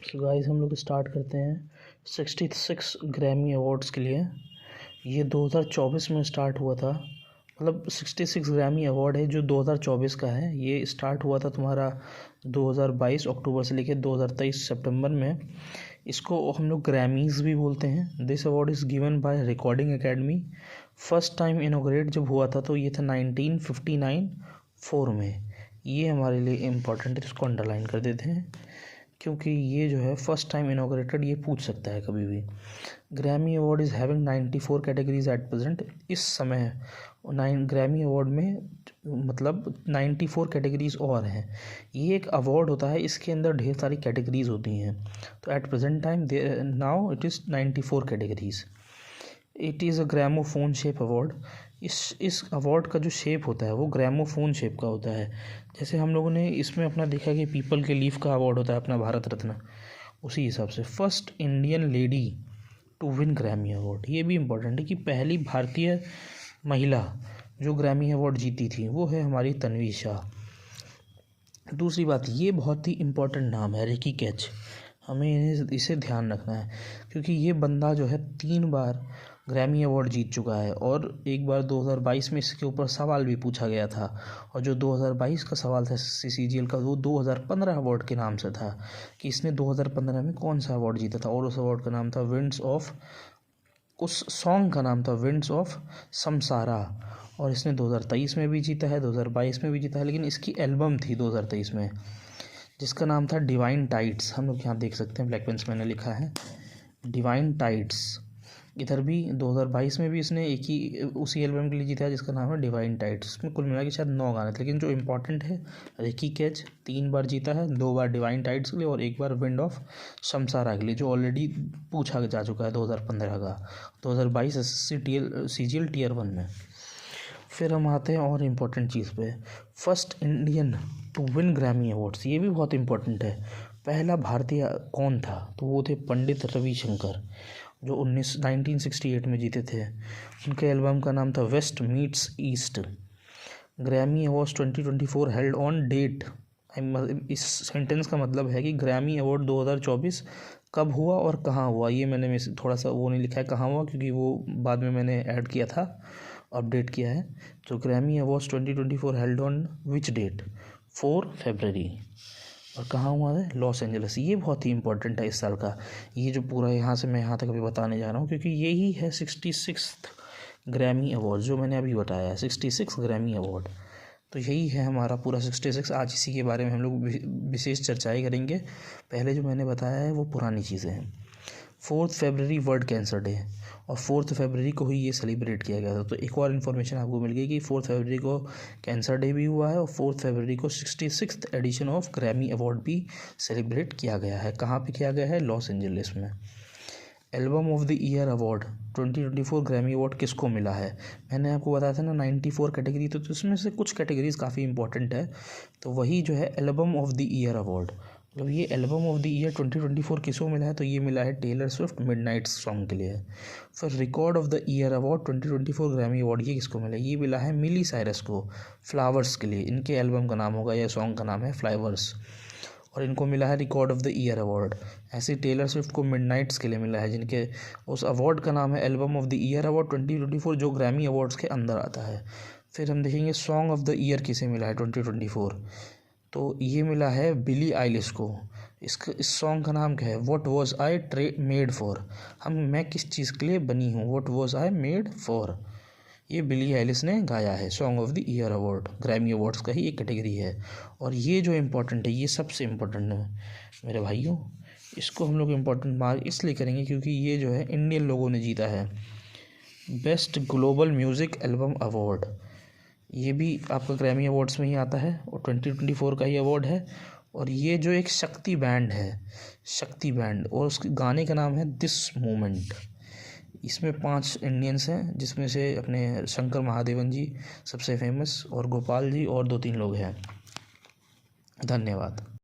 So guys हम लोग start करते हैं 66 ग्रैमी अवार्ड्स के लिए। ये 2024 में स्टार्ट हुआ था, मतलब 66 ग्रैमी अवार्ड है जो 2024 का है। ये स्टार्ट हुआ था तुम्हारा 2022 अक्टूबर से लेकर 2023 सितंबर में। इसको हम लोग ग्रैमीज़ भी बोलते हैं। This award is given by recording academy. First time inaugurate जब हुआ था तो ये था 1959 4 में। ये हमारे लिए इम्पोर्टेंट है, इसको अंडरलाइन कर देते हैं क्योंकि ये जो है फर्स्ट टाइम इनॉग्रेटेड, ये पूछ सकता है कभी भी। Grammy award is having 94 categories at present. इस समय 9 ग्रैमी अवार्ड में मतलब 94 कैटेगरीज और हैं। ये एक अवार्ड होता है, इसके अंदर ढेर सारी कैटेगरीज होती हैं। तो at present time now it is 94 categories. It is a gramophone shape award. इस अवार्ड का जो शेप होता है वो ग्रामोफोन शेप का होता है। जैसे हम लोगों ने इसमें अपना देखा कि पीपल के लीफ का अवार्ड होता है अपना भारत रत्न, उसी हिसाब से first Indian lady to win Grammy award. ये भी इम्पोर्टेंट है कि पहली भारतीय महिला जो ग्रैमी अवार्ड जीती थी वो है हमारी तन्वी शाह। दूसरी बात, ये बहुत ही इम्पोर्टेंट नाम है, रिकी कैच। हमें इसे ध्यान रखना है क्योंकि ये बंदा जो है 3 बार ग्रैमी अवार्ड जीत चुका है और एक बार 2022 में इसके ऊपर सवाल भी पूछा गया था। और जो 2022 का सवाल था CCGL का, वो 2015 अवार्ड के नाम से था कि इसने 2015 में कौन सा अवार्ड जीता था, और उस अवार्ड का नाम था उस सॉन्ग का नाम था विंड्स ऑफ समसारा। और इसने 2023 में भी जीता है, 2022 में भी जीता है, लेकिन इसकी एल्बम थी 2023 में जिसका नाम था डिवाइन टाइड्स। हम लोग यहाँ देख सकते हैं, ब्लैक पेन से मैंने लिखा है डिवाइन टाइड्स। इधर भी 2022 में भी इसने एक ही उसी एल्बम के लिए जीता है जिसका नाम है डिवाइन टाइड्स। इसमें कुल मिला के शायद 9 गाने थे, लेकिन जो इम्पोर्टेंट है रिकी कैच 3 बार जीता है, 2 बार डिवाइन टाइड्स के लिए और 1 बार विंड ऑफ शमसारा के लिए, जो ऑलरेडी पूछा जा चुका है 2015 का। 2022 CGL Tier 1 में। फिर हम आते हैं और इम्पोर्टेंट चीज़ पे, first Indian to win Grammy awards. ये भी बहुत इम्पोर्टेंट है। पहला भारतीय कौन था, तो वो थे पंडित रविशंकर जो 1968 में जीते थे। उनके एल्बम का नाम था West meets East. Grammy awards 2024 held on date. इस सेंटेंस का मतलब है कि ग्रैमी अवार्ड 2024 कब हुआ और कहाँ हुआ। ये मैंने में थोड़ा सा वो नहीं लिखा है कहाँ हुआ, क्योंकि वो बाद में मैंने ऐड किया था, अपडेट किया है। तो Grammy awards 2024 held on which date, 4 फरवरी। और कहाँ हुआ है, लॉस एंजल्स। ये बहुत ही इंपॉर्टेंट है इस साल का। ये जो पूरा यहाँ से मैं यहाँ तक अभी बताने जा रहा हूँ क्योंकि यही है 66 ग्रैमी अवार्ड जो मैंने अभी बताया है, 66 ग्रैमी अवार्ड। तो यही है हमारा पूरा 66। आज इसी के बारे में हम लोग विशेष चर्चाएँ करेंगे। पहले जो मैंने बताया है वो पुरानी चीज़ें हैं। 4 फरवरी वर्ल्ड कैंसर डे, और 4 फरवरी को ही ये सेलिब्रेट किया गया था। तो एक और इन्फॉर्मेशन आपको मिल गई कि 4 फरवरी को कैंसर डे भी हुआ है और 4 फरवरी को 66th edition of Grammy award भी सेलिब्रेट किया गया है। कहाँ पे किया गया है, लॉस एंजलिस में। Album of the year award 2024 Grammy award किसको मिला है, मैंने आपको बताया था ना 94 कैटेगरी। तो इसमें से कुछ कैटेगरीज काफ़ी इंपॉर्टेंट है। तो वही जो है album of the year award, मतलब ये एल्बम ऑफ द ईयर 2024 किसको मिला है, तो ये मिला है टेलर स्विफ्ट मिडनाइट सॉन्ग के लिए। फिर record of the year award 2024 Grammy award ये किसको मिला है, ये मिला है मिली साइरस को फ्लावर्स के लिए। इनके एल्बम का नाम होगा या सॉन्ग का नाम है फ्लावर्स, और इनको मिला है record of the year award. ऐसे टेलर स्विफ्ट को मिडनाइट्स के लिए मिला है, जिनके उस अवार्ड का नाम है album of the year award 2024 जो ग्रैमी अवार्ड्स के अंदर आता है। फिर हम देखेंगे सॉन्ग ऑफ द ईयर किसे मिला है 2024, तो ये मिला है बिली आइलिश को। इस सॉन्ग का नाम क्या है, what was I made for. मैं किस चीज़ के लिए बनी हूँ, what was I made for. ये बिली आइलिश ने गाया है। Song of the year award Grammy awards का ही एक कैटेगरी है। और ये जो इम्पोर्टेंट है, ये सबसे इम्पोर्टेंट है मेरे भाइयों। इसको हम लोग इम्पोर्टेंट मार्क इसलिए करेंगे क्योंकि ये जो है इंडियन लोगों ने जीता है best global music album award. ये भी आपका ग्रैमी अवार्ड्स में ही आता है और 2024 का ही अवार्ड है। और ये जो एक शक्ति बैंड है, शक्ति बैंड, और उसके गाने का नाम है दिस मोमेंट। इसमें 5 इंडियंस हैं, जिसमें से अपने शंकर महादेवन जी सबसे फेमस, और गोपाल जी और 2-3 लोग हैं। धन्यवाद।